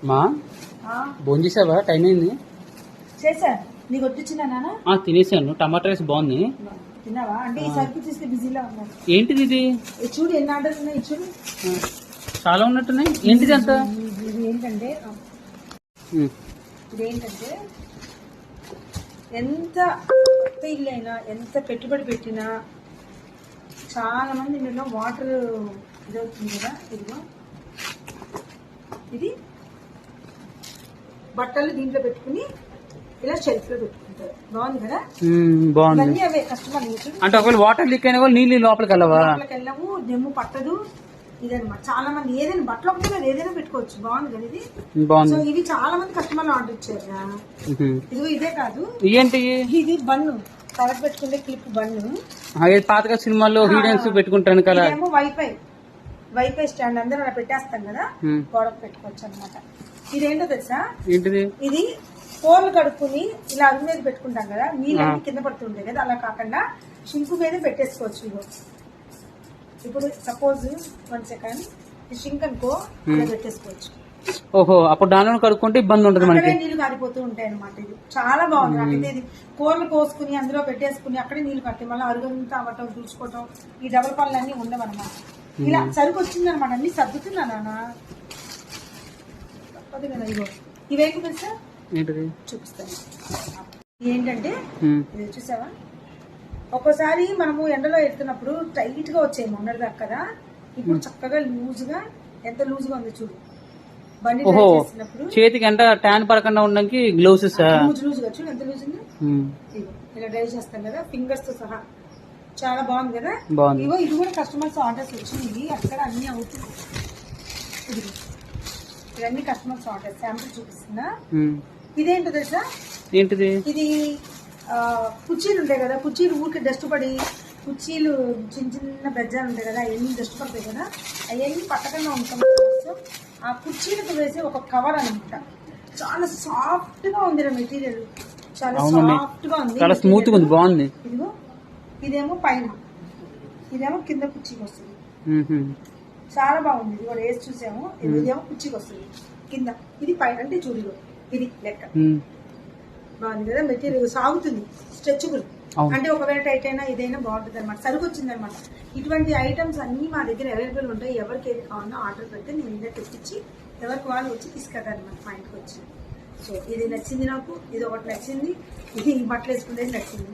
మా భోజనం చేసావా? టైం అయింది. చేసా. నీకు వచ్చిందా నాన్న? తినేసాను. టమాటా రైస్ బాగుంది. తిన్నావా? అంటే ఈ సరుకు తీస్తే బిజీలో ఉన్నా. ఏంటిది ఇది? చూడు ఎన్ని ఆర్డర్స్ ఉన్నాయి చూడు. చాలా ఉన్నట్టున్నాయి. ఏంటిది అంత? ఇదేంటంటే ఎంత కొత్త ఇల్లు అయినా ఎంత పెట్టుబడి పెట్టినా చాలా మంది ఇందులో వాటర్ ఇదవుతుంది కదా. ఇదిగో ఇది బట్టలు దీంట్లో పెట్టుకుని ఇలా షెల్ఫ్ లో పెట్టుకుంటారు. బాగుంది కదా? బాగుంది. అవే కస్టమర్ అంటే ఒకవేళ వాటర్ లీక్ అయినా కూడా నీళ్ళు లోపలికి వెళ్ళవు, జమ్ము పట్టదు. ఇదనమాట. చాలా మంది ఏదైనా బట్టలు ఒకటే ఏదైనా పెట్టుకోవచ్చు. బాగుంది కదా ఇది. సో ఇవి చాలా మంది కస్టమర్లు ఆర్డర్ ఇచ్చారు. ఇదిగో ఇదే కాదు, ఏంటి ఇది బన్ను తలకు పెట్టుకుంటే క్లిప్ బన్ను. పాతగా సినిమాల్లో హీరోయిన్స్ పెట్టుకుంటాను కదా. ఏమో వైఫై స్టాండ్ అందరూ అలా పెట్టేస్తాం కదా, గోడకు పెట్టుకోవచ్చు అనమాట. ఇదేంటో తెలుసా? ఏంటిది? ఇది ఫోన్లు కడుక్కుని ఇలా అరుగు మీద పెట్టుకుంటాం కదా, నీళ్ళని కింద పడుతుంటాయి కదా, అలా కాకుండా షింకు మీద పెట్టేసుకోవచ్చు. ఇగో ఇప్పుడు సపోజ్ 1 సెకండ్ ఈ షింక్ అనుకో ఇలా పెట్టేసుకోవచ్చు. ఓహో, అప్పుడు దానిలో కడుక్కుంటే ఇబ్బంది ఉంటుంది మనకి. నీళ్లు కారిపోతూ ఉంటాయి అనమాట. ఇది చాలా బాగుంది. నాకైతే ఇది కూరలు కోసుకుని అందులో పెట్టేసుకుని అక్కడే నీళ్లు కట్టాయి. మళ్ళీ అరుగంతా అవ్వటం చూసుకోవటం ఈ డబల్ పనులు అన్ని ఉండవు అనమాట. ఇలా సరుకు వచ్చింది అనమాట. అన్ని సర్దుతున్నా నాన్న. తప్పదు కదా. ఇగో ఇవేంటి తెలుసా? చూపిస్తాను. ఏంటంటే ఇది చూసావా, ఒక్కోసారి మనము ఎండలో ఎడుతున్నప్పుడు టైట్ గా వచ్చాయి మొన్నటిదాకా కదా, ఇప్పుడు చక్కగా లూజ్ గా, ఎంత లూజ్ గా ఉంది చూడు. బండి చేసినప్పుడు చేతికి ఎంత ట్యాన్ పడకుండా ఉండడానికి గ్లౌస్ లూజ్ గా చూడు, ఎంత లూజ్ ఉంది. ఇలా డ్రైవ్ చేస్తాం కదా ఫింగర్స్ తో సహా. చాలా బాగుంది కదా. ఇగో ఇది కూడా కస్టమర్స్ ఆర్డర్స్ వచ్చింది. అక్కడ అన్ని అవుతుంది. ఇవన్నీ కస్టమర్స్ ఆర్డర్స్. శాంపుల్ చూపిస్తున్నా. ఇదేంటో తెలుసా? ఏంటిది? ఇది కుర్చీలు ఉంటాయి కదా, కుర్చీలు ఊరికి డస్ట్ పడి, కుర్చీలు చిన్న చిన్న బెజ్జాలు ఉంటాయి కదా, అవన్నీ డస్ట్ పడతాయి కదా, అవన్నీ పట్టకుండా ఉంటాం. ఆ కుర్చీలకు వేసే ఒక కవర్ అనమాట. చాలా సాఫ్ట్ గా ఉంది మెటీరియల్. చాలా సాఫ్ట్ గా ఉంది, చాలా స్మూత్ గా ఉంది. బాగుంది. ఇదిగో ఇదేమో పైన, ఇదేమో కింద కుర్చీకి వస్తుంది. చాలా బాగుంది. ఇది కూడా వేసి చూసాము. ఇదేమో కుర్చీకి వస్తుంది కింద, ఇది పైన. అంటే చూడు ఇది లెక్క బాగుంది కదా. మెటీరియల్ సాగుతుంది, స్ట్రెచబుల్. అంటే ఒకవేళ టైట్ అయినా ఇదైనా బాగుంటుంది అనమాట. సరుకు వచ్చింది అనమాట. ఇటువంటి ఐటమ్స్ అన్ని మా దగ్గర అవైలబుల్ ఉంటాయి. ఎవరికి ఏది కావాలో ఆర్డర్ పెడితే నేను ఇదే తెప్పించి ఎవరికి వాళ్ళు వచ్చి తీసుకెళ్తారు అనమాట మా ఇంటికి వచ్చి. సో ఇది నచ్చింది నాకు, ఇది ఒకటి నచ్చింది, ఇది బట్టలు వేసుకునేది నచ్చింది.